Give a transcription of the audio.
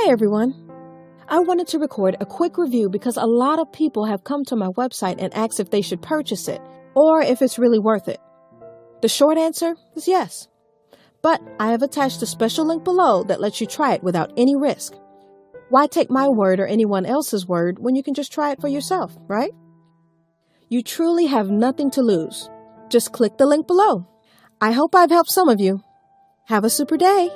Hey everyone! I wanted to record a quick review because a lot of people have come to my website and asked if they should purchase it or if it's really worth it. The short answer is yes. But I have attached a special link below that lets you try it without any risk. Why take my word or anyone else's word when you can just try it for yourself, right? You truly have nothing to lose. Just click the link below. I hope I've helped some of you. Have a super day!